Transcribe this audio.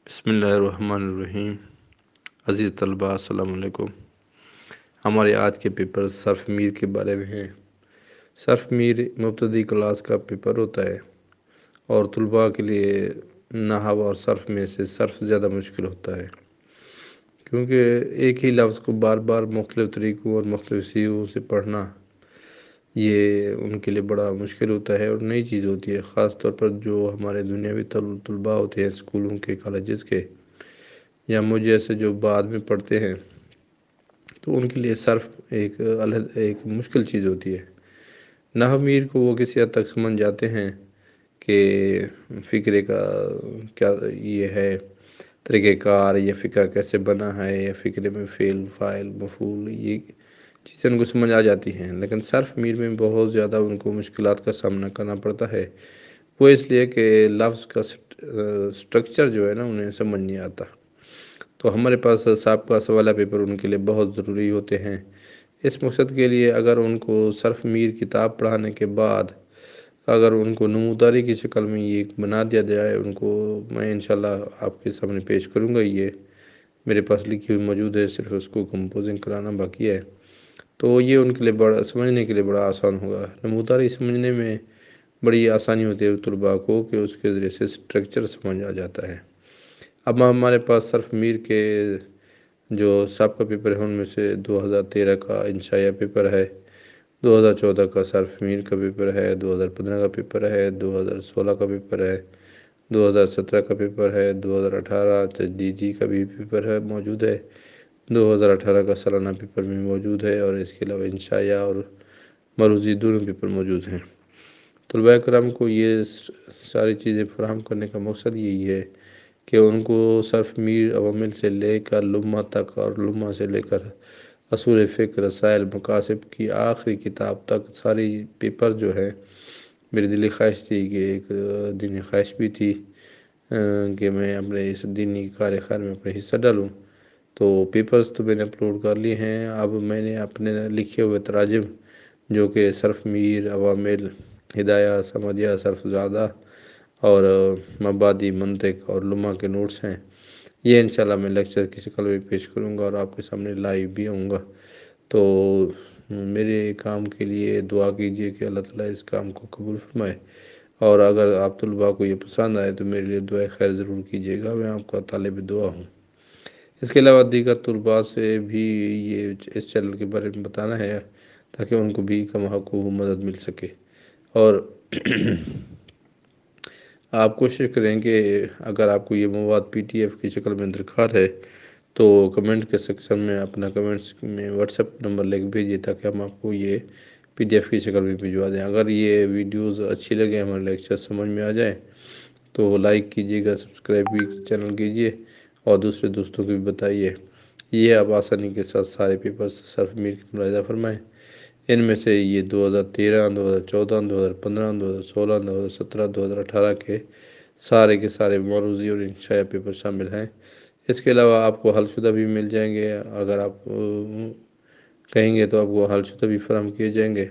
بسم اللہ الرحمن الرحیم۔ عزیز طلباء السلام علیکم۔ ہمارے آج کے پیپر صرف میر کے بارے میں ہیں۔ صرف میر مبتدی کلاس کا پیپر ہوتا ہے اور طلباء کے لیے نحو اور صرف میں سے صرف زیادہ مشکل ہوتا ہے، کیونکہ ایک ہی لفظ کو بار بار مختلف طریقوں اور مختلف سیغوں سے پڑھنا یہ ان کے لیے بڑا مشکل ہوتا ہے اور نئی چیز ہوتی ہے، خاص طور پر جو ہمارے دنیاوی طلباء ہوتے ہیں، اسکولوں کے، کالجز کے، یا مجھ جیسے جو بعد میں پڑھتے ہیں، تو ان کے لیے صرف ایک مشکل چیز ہوتی ہے۔ نحو میر کو وہ کسی حد تک سمجھ جاتے ہیں کہ فقرے کا کیا یہ ہے طریقہ کار، یا فقرہ کیسے بنا ہے، یا فقرے میں فعل، فاعل، مفعول، یہ چیزیں ان کو سمجھ آ جاتی ہیں، لیکن صرف میر میں بہت زیادہ ان کو مشکلات کا سامنا کرنا پڑتا ہے، وہ اس لیے کہ لفظ کا سٹرکچر جو ہے نا انہیں سمجھ نہیں آتا۔ تو ہمارے پاس سابقہ سوالہ پیپر ان کے لیے بہت ضروری ہوتے ہیں۔ اس مقصد کے لیے اگر ان کو صرف میر کتاب پڑھانے کے بعد اگر ان کو نموداری کی شکل میں یہ بنا دیا جائے، ان کو میں انشاءاللہ آپ کے سامنے پیش کروں گا، یہ میرے پاس لکھی ہوئی موجود ہے، صرف اس کو کمپوزنگ کرانا باقی ہے، تو یہ ان کے لیے سمجھنے کے لیے بڑا آسان ہوگا۔ نموداری سمجھنے میں بڑی آسانی ہوتی ہے طلباء کو کہ اس کے ذریعے سے سٹرکچر سمجھ آ جاتا ہے۔ اب ہمارے پاس صرف میر کے جو سابقہ پیپر ہے ان میں سے 2013 کا انشائیہ پیپر ہے، 2014 کا صرف میر کا پیپر ہے، 2015 کا پیپر ہے، 2016 کا پیپر ہے، 2017 کا پیپر ہے، 2018 تجدیدی کا بھی پیپر ہے موجود ہے، 2018 کا سالانہ پیپر بھی موجود ہے، اور اس کے علاوہ انشائیہ اور مروزی دونوں پیپر موجود ہیں۔ طلباء کرام کو یہ ساری چیزیں فراہم کرنے کا مقصد یہی ہے کہ ان کو صرف میر عوامل سے لے کر لمحہ تک اور لمحہ سے لے کر اصول فقہ، رسائل، مقاصد کی آخری کتاب تک ساری پیپر جو ہے، میری دلی خواہش تھی کہ ایک دینی خواہش بھی تھی کہ میں اپنے اس دینی کار خیر میں اپنے حصہ ڈالوں، تو پیپرز تو میں نے اپلوڈ کر لیے ہیں۔ اب میں نے اپنے لکھے ہوئے تراجم جو کہ صرف میر، عوامل، ہدایہ، سمدیہ، صرف زادہ اور مبادی، منطق اور لمحہ کے نوٹس ہیں، یہ انشاءاللہ میں لیکچر کی شکل میں پیش کروں گا اور آپ کے سامنے لائیو بھی ہوں گا۔ تو میرے کام کے لیے دعا کیجئے کہ اللہ تعالیٰ اس کام کو قبول فرمائے، اور اگر آپ طلباء کو یہ پسند آئے تو میرے لیے دعائے خیر ضرور کیجئے گا، میں آپ کا طالب دعا ہوں۔ اس کے علاوہ دیگر طلباء سے بھی یہ اس چینل کے بارے میں بتانا ہے تاکہ ان کو بھی کم حقوق مدد مل سکے، اور آپ کوشش کریں کہ اگر آپ کو یہ مواد PDF کی شکل میں درکار ہے تو کمنٹ کے سیکشن میں اپنا کمنٹس میں واٹس ایپ نمبر لکھ بھیجیے تاکہ ہم آپ کو یہ PDF کی شکل میں بھجوا دیں۔ اگر یہ ویڈیوز اچھی لگے، ہمارے لیکچر سمجھ میں آ جائیں تو لائک کیجیے گا، سبسکرائب بھی چینل کیجیے اور دوسرے دوستوں کو بھی بتائیے۔ یہ آپ آسانی کے ساتھ سارے پیپرز صرف میر کی ملاحظہ فرمائیں۔ ان میں سے یہ 2013، 2014، 2015، 2016، 2017، 2018 کے سارے معروضی اور انشائیہ پیپر شامل ہیں۔ اس کے علاوہ آپ کو حل شدہ بھی مل جائیں گے، اگر آپ کہیں گے تو آپ کو حل شدہ بھی فراہم کیے جائیں گے۔